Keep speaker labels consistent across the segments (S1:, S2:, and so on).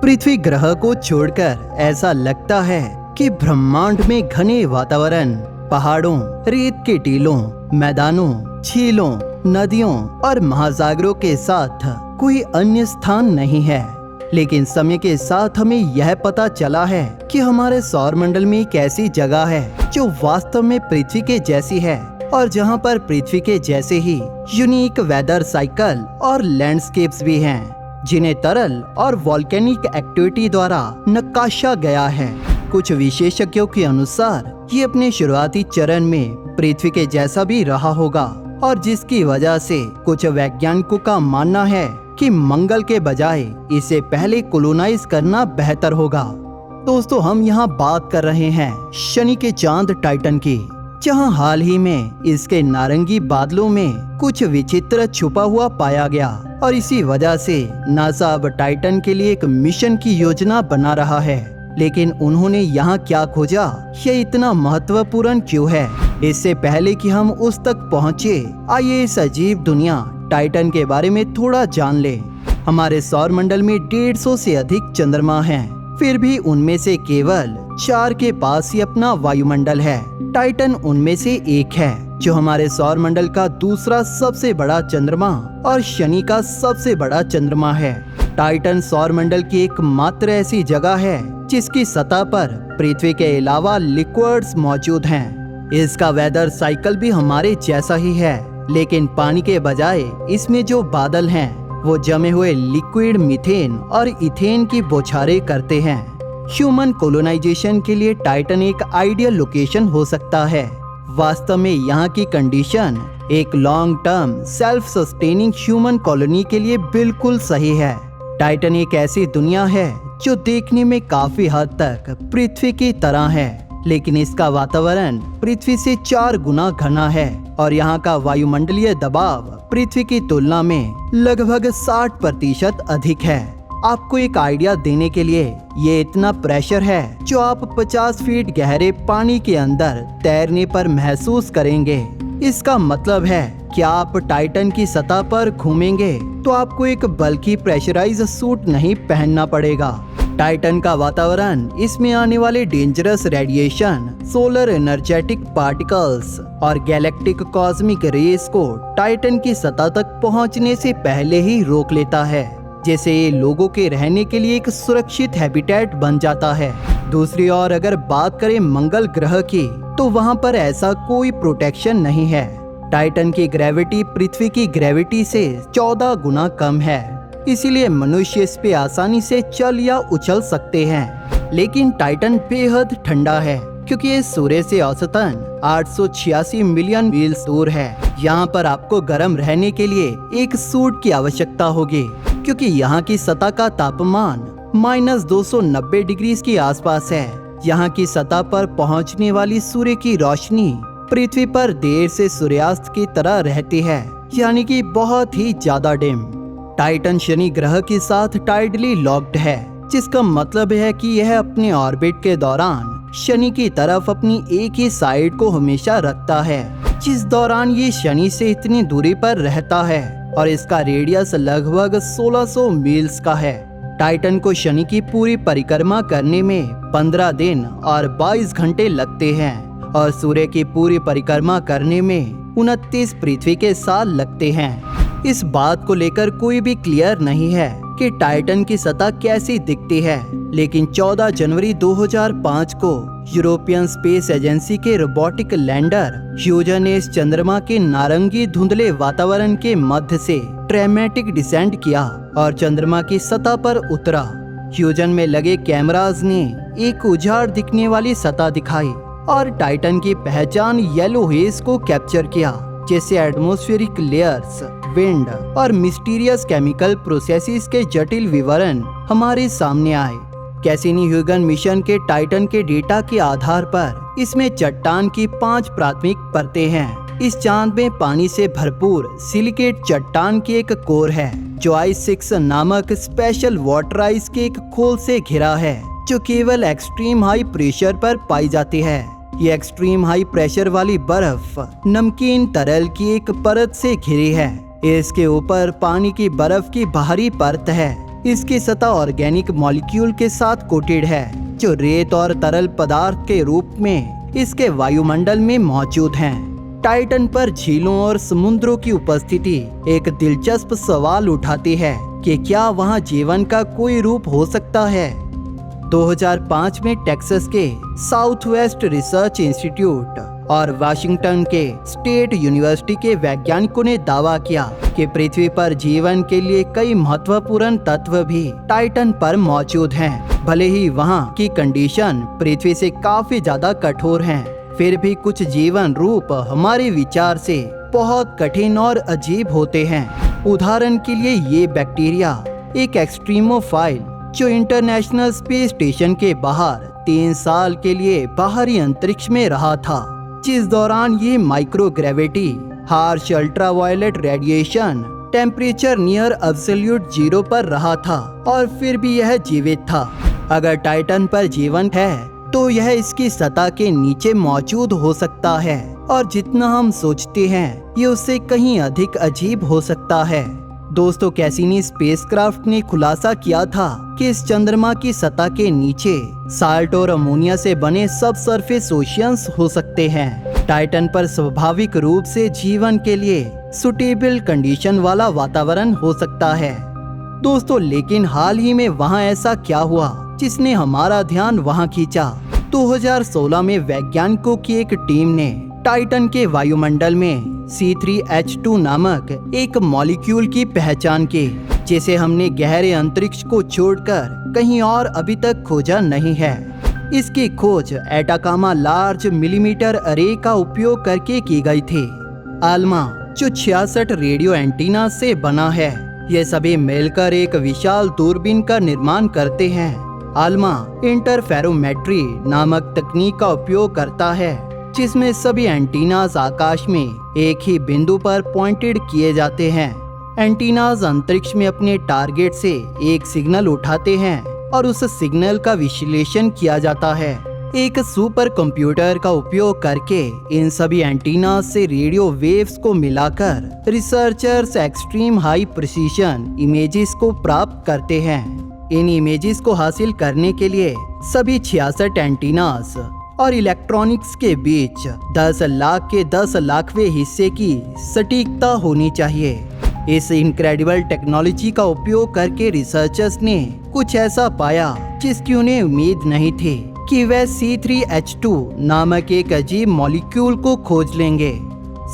S1: पृथ्वी ग्रह को छोड़कर ऐसा लगता है कि ब्रह्मांड में घने वातावरण, पहाड़ों, रेत के टीलों, मैदानों, झीलों, नदियों और महासागरों के साथ कोई अन्य स्थान नहीं है। लेकिन समय के साथ हमें यह पता चला है कि हमारे सौरमंडल में एक ऐसी जगह है जो वास्तव में पृथ्वी के जैसी है और जहां पर पृथ्वी के जैसे ही यूनिक वेदर साइकिल और लैंडस्केप्स भी हैं, जिन्हें तरल और वॉल्केनिक एक्टिविटी द्वारा नक्काशा गया है। कुछ विशेषज्ञों के अनुसार ये अपने शुरुआती चरण में पृथ्वी के जैसा भी रहा होगा और जिसकी वजह से कुछ वैज्ञानिकों का मानना है कि मंगल के बजाय इसे पहले कोलोनाइज करना बेहतर होगा। दोस्तों, हम यहाँ बात कर रहे हैं शनि के चांद टाइटन की, जहाँ हाल ही में इसके नारंगी बादलों में कुछ विचित्र छुपा हुआ पाया गया और इसी वजह से नासा अब टाइटन के लिए एक मिशन की योजना बना रहा है। लेकिन उन्होंने यहाँ क्या खोजा, ये इतना महत्वपूर्ण क्यों है? इससे पहले कि हम उस तक पहुँचे, आइए इस अजीब दुनिया टाइटन के बारे में थोड़ा जान ले। हमारे सौरमंडल में 150 से अधिक चंद्रमा हैं, फिर भी उनमें से केवल 4 के पास ही अपना वायुमंडल है। टाइटन उनमें से एक है, जो हमारे सौरमंडल का दूसरा सबसे बड़ा चंद्रमा और शनि का सबसे बड़ा चंद्रमा है। टाइटन सौरमंडल की एकमात्र ऐसी जगह है जिसकी सतह पर पृथ्वी के अलावा लिक्विड्स मौजूद हैं। इसका वेदर साइकिल भी हमारे जैसा ही है, लेकिन पानी के बजाय इसमें जो बादल हैं वो जमे हुए लिक्विड मीथेन और इथेन की बौछारें करते हैं। ह्यूमन कोलोनाइजेशन के लिए टाइटन एक आइडियल लोकेशन हो सकता है। वास्तव में यहाँ की कंडीशन एक long term self sustaining human colony के लिए बिल्कुल सही है। टाइटन एक ऐसी दुनिया है जो देखने में काफी हद तक पृथ्वी की तरह है, लेकिन इसका वातावरण पृथ्वी से 4 गुना घना है और यहाँ का वायुमंडलीय दबाव पृथ्वी की तुलना में लगभग 60% अधिक है। आपको एक आइडिया देने के लिए, ये इतना प्रेशर है जो आप 50 फीट गहरे पानी के अंदर तैरने पर महसूस करेंगे। इसका मतलब है कि आप टाइटन की सतह पर घूमेंगे तो आपको एक बल्कि प्रेशराइज सूट नहीं पहनना पड़ेगा। टाइटन का वातावरण इसमें आने वाले dangerous radiation, solar energetic particles और गैलेक्टिक कॉस्मिक रेस को टाइटन की सतह तक पहुंचने से पहले ही रोक लेता है, जैसे ये लोगों के रहने के लिए एक सुरक्षित हैबिटेट बन जाता है। दूसरी ओर अगर बात करें मंगल ग्रह की, तो वहाँ पर ऐसा कोई प्रोटेक्शन नहीं है। टाइटन की ग्रेविटी पृथ्वी की ग्रेविटी से 14 गुना कम है, इसीलिए मनुष्य इस पे आसानी से चल या उछल सकते हैं। लेकिन टाइटन बेहद ठंडा है, क्योंकि ये सूर्य से औसतन 886 मिलियन मील्स दूर है। यहाँ पर आपको गर्म रहने के लिए एक सूट की आवश्यकता होगी, क्योंकि यहाँ की सतह का तापमान -290 डिग्री के आसपास है। यहाँ की सतह पर पहुँचने वाली सूर्य की रोशनी पृथ्वी पर देर से सूर्यास्त की तरह रहती है, यानी कि बहुत ही ज्यादा डिम। टाइटन शनि ग्रह के साथ टाइडली लॉक्ड है, जिसका मतलब है कि यह अपने ऑर्बिट के दौरान शनि की तरफ अपनी एक ही साइड को हमेशा रखता है, जिस दौरान ये शनि से इतनी दूरी पर रहता है और इसका रेडियस लगभग 1600 मील्स का है। टाइटन को शनि की पूरी परिक्रमा करने में 15 दिन और 22 घंटे लगते हैं और सूर्य की पूरी परिक्रमा करने में 29 पृथ्वी के साल लगते हैं। इस बात को लेकर कोई भी क्लियर नहीं है कि टाइटन की सतह कैसी दिखती है, लेकिन 14 जनवरी 2005 को यूरोपियन स्पेस एजेंसी के रोबोटिक लैंडर ह्यूजन ने इस चंद्रमा के नारंगी धुंधले वातावरण के मध्य से ड्रामेटिक डिसेंट किया और चंद्रमा की सतह पर उतरा। ह्यूजन में लगे कैमराज ने एक उजाड़ दिखने वाली सतह दिखाई और टाइटन की पहचान येलो हेज को कैप्चर किया, जैसे एटमॉस्फेरिक लेयर्स, विंड और मिस्टीरियस केमिकल प्रोसेसेस के जटिल विवरण हमारे सामने आए। कैसिनी-ह्यूगन मिशन के टाइटन के डेटा के आधार पर इसमें चट्टान की 5 प्राथमिक परतें हैं। इस चांद में पानी से भरपूर सिलिकेट चट्टान की एक कोर है, जो I6 नामक स्पेशल वाटर आइस के एक खोल से घिरा है, जो केवल एक्सट्रीम हाई प्रेशर पर पाई जाती है। ये एक्सट्रीम हाई प्रेशर वाली बर्फ नमकीन तरल की एक परत से घिरी है। इसके ऊपर पानी की बर्फ की बाहरी परत है। इसकी सतह ऑर्गेनिक मॉलिक्यूल के साथ कोटेड है जो रेत और तरल पदार्थ के रूप में इसके वायुमंडल में मौजूद हैं। टाइटन पर झीलों और समुद्रों की उपस्थिति एक दिलचस्प सवाल उठाती है कि क्या वहां जीवन का कोई रूप हो सकता है। 2005 में टेक्सास के साउथ वेस्ट रिसर्च इंस्टीट्यूट और वाशिंगटन के स्टेट यूनिवर्सिटी के वैज्ञानिकों ने दावा किया कि पृथ्वी पर जीवन के लिए कई महत्वपूर्ण तत्व भी टाइटन पर मौजूद हैं। भले ही वहां की कंडीशन पृथ्वी से काफी ज्यादा कठोर हैं, फिर भी कुछ जीवन रूप हमारे विचार से बहुत कठिन और अजीब होते हैं। उदाहरण के लिए ये बैक्टीरिया एक एक्सट्रीमोफाइल जो इंटरनेशनल स्पेस स्टेशन के बाहर 3 साल के लिए बाहरी अंतरिक्ष में रहा था, जिस दौरान ये microgravity, harsh ultraviolet radiation, temperature near absolute zero पर रहा था और फिर भी यह जीवित था। अगर टाइटन पर जीवन है तो यह इसकी सतह के नीचे मौजूद हो सकता है और जितना हम सोचते हैं ये उससे कहीं अधिक अजीब हो सकता है। दोस्तों, कैसिनी स्पेसक्राफ्ट ने खुलासा किया था कि इस चंद्रमा की सतह के नीचे साल्ट और अमोनिया से बने सब सरफेस ओशियंस हो सकते हैं। टाइटन पर स्वाभाविक रूप से जीवन के लिए सुटेबल कंडीशन वाला वातावरण हो सकता है। दोस्तों, लेकिन हाल ही में वहां ऐसा क्या हुआ जिसने हमारा ध्यान वहां खींचा। 2016 में वैज्ञानिकों की एक टीम ने टाइटन के वायुमंडल में C3H2 नामक एक मॉलिक्यूल की पहचान की, जिसे हमने गहरे अंतरिक्ष को छोड़कर कहीं और अभी तक खोजा नहीं है। इसकी खोज एटाकामा लार्ज मिलीमीटर अरे का उपयोग करके की गई थी। आल्मा, जो 66 रेडियो एंटीना से बना है, ये सभी मिलकर एक विशाल दूरबीन का निर्माण करते हैं। आल्मा इंटरफेरोमेट्री नामक तकनीक का उपयोग करता है, जिसमें सभी एंटीनाज आकाश में एक ही बिंदु पर पॉइंटेड किए जाते हैं। एंटीनाज अंतरिक्ष में अपने टारगेट से एक सिग्नल उठाते हैं और उस सिग्नल का विश्लेषण किया जाता है। एक सुपर कंप्यूटर का उपयोग करके इन सभी एंटीना से रेडियो वेव्स को मिलाकर researchers extreme high precision images को प्राप्त करते हैं। इन इमेजेस को हासिल करने के लिए सभी 66 एंटीनास और इलेक्ट्रॉनिक्स के बीच 10 लाख के 10 लाखवें हिस्से की सटीकता होनी चाहिए। इस इनक्रेडिबल टेक्नोलॉजी का उपयोग करके रिसर्चर्स ने कुछ ऐसा पाया जिसकी उन्हें उम्मीद नहीं थी कि वह C3H2 नामक एक अजीब मॉलिक्यूल को खोज लेंगे।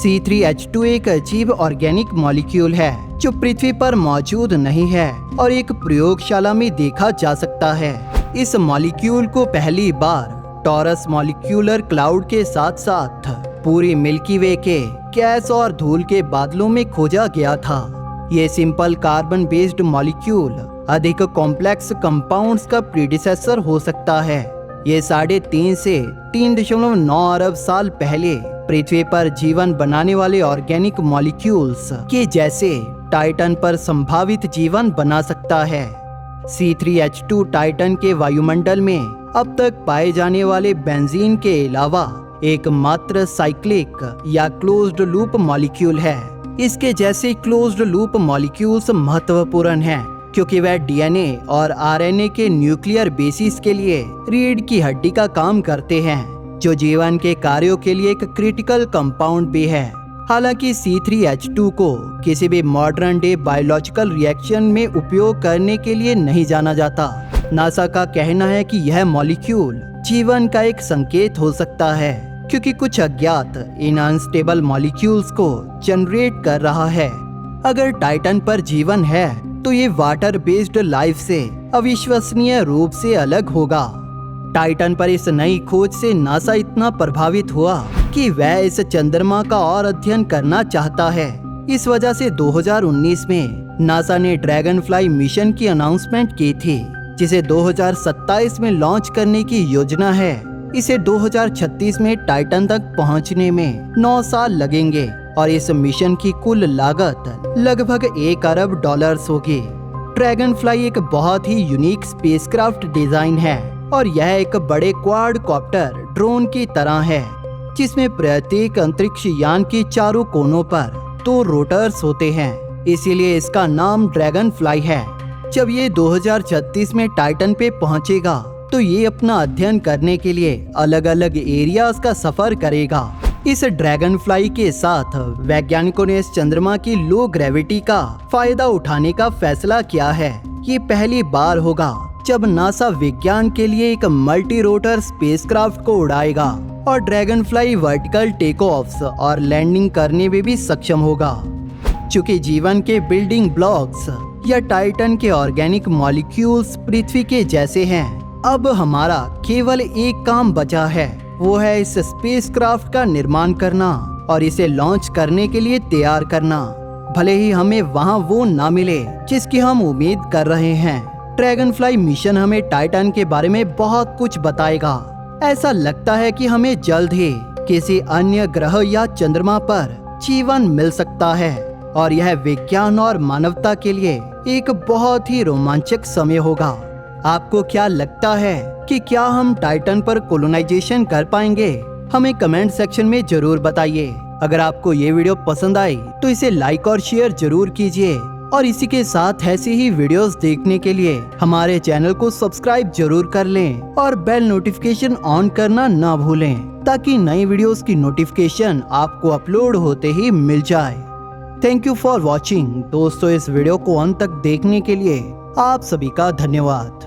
S1: C3H2 एक अजीब ऑर्गेनिक मॉलिक्यूल है जो पृथ्वी पर मौजूद नहीं है और एक प्रयोगशाला में देखा जा सकता है। इस मॉलिक्यूल को पहली बार टॉरस मॉलिक्यूलर क्लाउड के साथ साथ पूरी मिल्की वे के गैस और धूल के बादलों में खोजा गया था। ये सिंपल कार्बन बेस्ड मॉलिक्यूल अधिक कॉम्प्लेक्स कंपाउंड्स का प्रीडिसेसर हो सकता है। ये 3.5 से 3.9 अरब साल पहले पृथ्वी पर जीवन बनाने वाले ऑर्गेनिक मॉलिक्यूल्स के जैसे टाइटन पर संभावित जीवन बना सकता है। C3H2 टाइटन के वायुमंडल में अब तक पाए जाने वाले बेंजीन के अलावा एकमात्र साइक्लिक या क्लोज्ड लूप मॉलिक्यूल है। इसके जैसे क्लोज्ड लूप मॉलिक्यूल्स महत्वपूर्ण हैं क्योंकि वह डीएनए और आरएनए के न्यूक्लियर बेसिस के लिए रीढ़ की हड्डी का काम करते हैं, जो जीवन के कार्यों के लिए एक क्रिटिकल कंपाउंड भी है। हालांकि C3H2 को किसी भी मॉडर्न डे बायोलॉजिकल रिएक्शन में उपयोग करने के लिए नहीं जाना जाता। नासा का कहना है कि यह मॉलिक्यूल जीवन का एक संकेत हो सकता है क्योंकि कुछ अज्ञात इन अनस्टेबल मॉलिक्यूल्स को जनरेट कर रहा है। अगर टाइटन पर जीवन है तो ये वाटर बेस्ड लाइफ से अविश्वसनीय रूप से अलग होगा। टाइटन पर इस नई खोज से नासा इतना प्रभावित हुआ कि वह इस चंद्रमा का और अध्ययन करना चाहता है। इस वजह से 2019 में नासा ने ड्रैगनफ्लाई मिशन की अनाउंसमेंट की थी, जिसे 2027 में लॉन्च करने की योजना है। इसे 2036 में टाइटन तक पहुंचने में 9 साल लगेंगे और इस मिशन की कुल लागत लगभग $1 अरब होगी। ड्रैगनफ्लाई एक बहुत ही यूनिक स्पेसक्राफ्ट डिजाइन है और यह एक बड़े क्वाडकॉप्टर ड्रोन की तरह है, जिसमें प्रत्येक अंतरिक्ष यान के चारों कोनों पर 2 रोटर्स होते हैं, इसीलिए इसका नाम ड्रैगनफ्लाई है। जब ये 2036 में टाइटन पे पहुंचेगा तो ये अपना अध्ययन करने के लिए अलग अलग एरियाज का सफर करेगा। इस ड्रैगन फ्लाई के साथ वैज्ञानिकों ने इस चंद्रमा की लो ग्रेविटी का फायदा उठाने का फैसला किया है। ये पहली बार होगा जब नासा विज्ञान के लिए एक मल्टी रोटर स्पेसक्राफ्ट को उड़ाएगा और Dragonfly vertical take offs और लैंडिंग करने में भी सक्षम होगा। चूँकि जीवन के बिल्डिंग ब्लॉक्स या टाइटन के ऑर्गेनिक मॉलिक्यूल्स पृथ्वी के जैसे हैं, अब हमारा केवल एक काम बचा है, वो है इस स्पेसक्राफ्ट का निर्माण करना और इसे लॉन्च करने के लिए तैयार करना। भले ही हमें वहाँ वो ना मिले जिसकी हम उम्मीद कर रहे हैं, ड्रैगन फ्लाई मिशन हमें टाइटन के बारे में बहुत कुछ बताएगा। ऐसा लगता है कि हमें जल्द ही किसी अन्य ग्रह या चंद्रमा पर जीवन मिल सकता है और यह विज्ञान और मानवता के लिए एक बहुत ही रोमांचक समय होगा। आपको क्या लगता है कि क्या हम टाइटन पर कोलोनाइजेशन कर पाएंगे? हमें कमेंट सेक्शन में जरूर बताइए। अगर आपको ये वीडियो पसंद आई तो इसे लाइक और शेयर जरूर कीजिए और इसी के साथ ऐसी ही वीडियोस देखने के लिए हमारे चैनल को सब्सक्राइब जरूर कर लें और बेल नोटिफिकेशन ऑन करना ना भूलें ताकि नई वीडियोस की नोटिफिकेशन आपको अपलोड होते ही मिल जाए। Thank you for watching. दोस्तों, इस वीडियो को अंत तक देखने के लिए आप सभी का धन्यवाद।